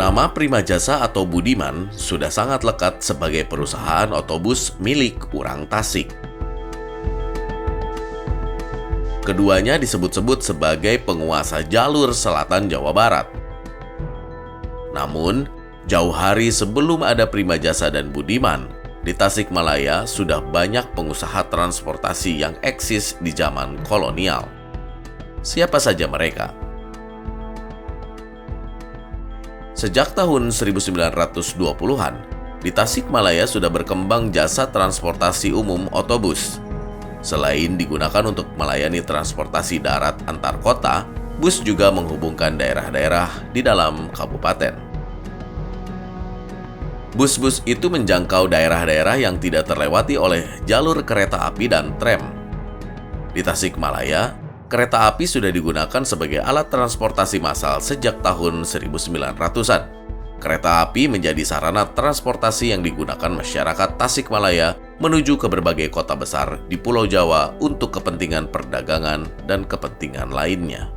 Nama Prima Jasa atau Budiman sudah sangat lekat sebagai perusahaan otobus milik orang Tasik. Keduanya disebut-sebut sebagai penguasa jalur selatan Jawa Barat. Namun, jauh hari sebelum ada Prima Jasa dan Budiman, di Tasikmalaya sudah banyak pengusaha transportasi yang eksis di zaman kolonial. Siapa saja mereka? Sejak tahun 1920-an, di Tasikmalaya sudah berkembang jasa transportasi umum otobus. Selain digunakan untuk melayani transportasi darat antar kota, bus juga menghubungkan daerah-daerah di dalam kabupaten. Bus-bus itu menjangkau daerah-daerah yang tidak terlewati oleh jalur kereta api dan tram. Di Tasikmalaya, kereta api sudah digunakan sebagai alat transportasi massal sejak tahun 1900-an. Kereta api menjadi sarana transportasi yang digunakan masyarakat Tasikmalaya menuju ke berbagai kota besar di Pulau Jawa untuk kepentingan perdagangan dan kepentingan lainnya.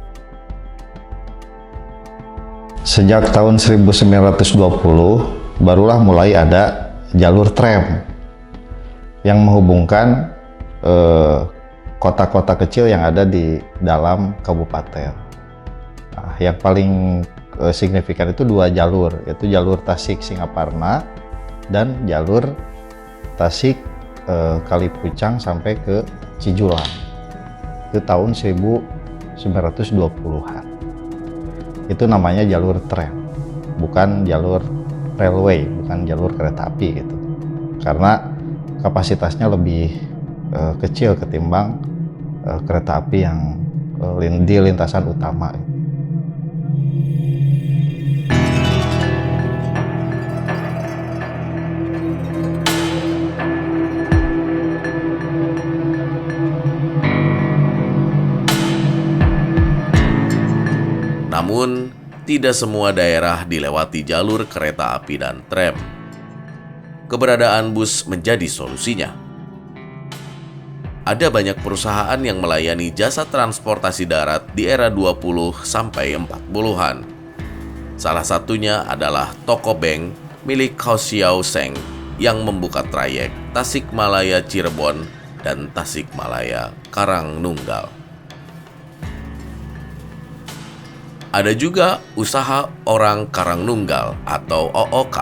Sejak tahun 1920, barulah mulai ada jalur tram yang menghubungkan kota-kota kecil yang ada di dalam kabupaten. Nah, yang paling signifikan itu dua jalur, yaitu jalur Tasik-Singaparna dan jalur Tasik-Kalipucang sampai ke Cijulang. Itu tahun 1920-an. Itu namanya jalur tram, bukan jalur railway, bukan jalur kereta api gitu. Karena kapasitasnya lebih kecil ketimbang kereta api yang di lintasan utama. Namun, tidak semua daerah dilewati jalur kereta api dan tram. Keberadaan bus menjadi solusinya. Ada banyak perusahaan yang melayani jasa transportasi darat di era 20 sampai 40-an. Salah satunya adalah Toko Bank milik Kau Xiao Seng yang membuka trayek Tasikmalaya Cirebon dan Tasikmalaya Karangnunggal. Ada juga usaha orang Karangnunggal atau OOK,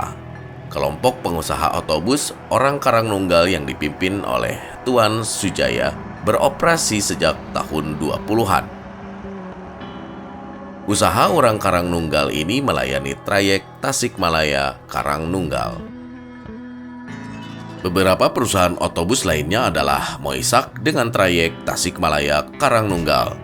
kelompok pengusaha otobus orang Karangnunggal yang dipimpin oleh Tuan Sujaya, beroperasi sejak tahun 20-an. Usaha orang Karangnunggal ini melayani trayek Tasikmalaya Karangnunggal. Beberapa perusahaan otobus lainnya adalah Moisak dengan trayek Tasikmalaya Karangnunggal,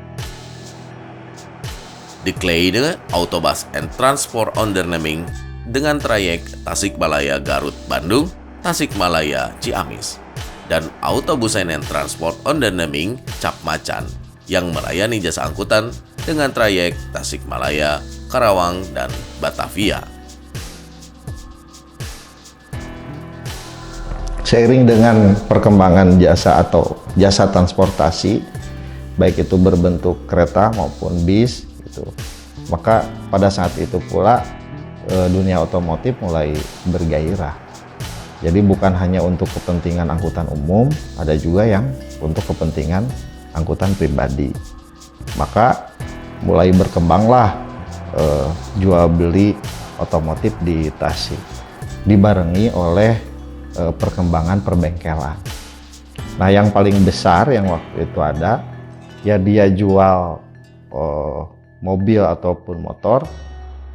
De Kleine Autobus and Transport Onderneming dengan trayek Tasikmalaya Garut Bandung, Tasikmalaya Ciamis, dan Autobusen and Transport Onderneming Cap Macan yang melayani jasa angkutan dengan trayek Tasikmalaya, Karawang, dan Batavia. Seiring dengan perkembangan jasa atau jasa transportasi, baik itu berbentuk kereta maupun bis, gitu, maka pada saat itu pula dunia otomotif mulai bergairah. Jadi bukan hanya untuk kepentingan angkutan umum, ada juga yang untuk kepentingan angkutan pribadi. Maka mulai berkembanglah jual beli otomotif di Tasik, dibarengi oleh perkembangan perbengkelan. Nah, yang paling besar yang waktu itu ada, ya dia jual mobil ataupun motor,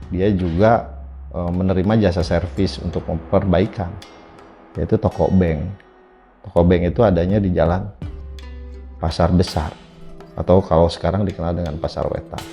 dia juga menerima jasa servis untuk memperbaikan, yaitu Toko Bank. Toko Bank itu adanya di Jalan Pasar Besar, atau kalau sekarang dikenal dengan Pasar Wetan.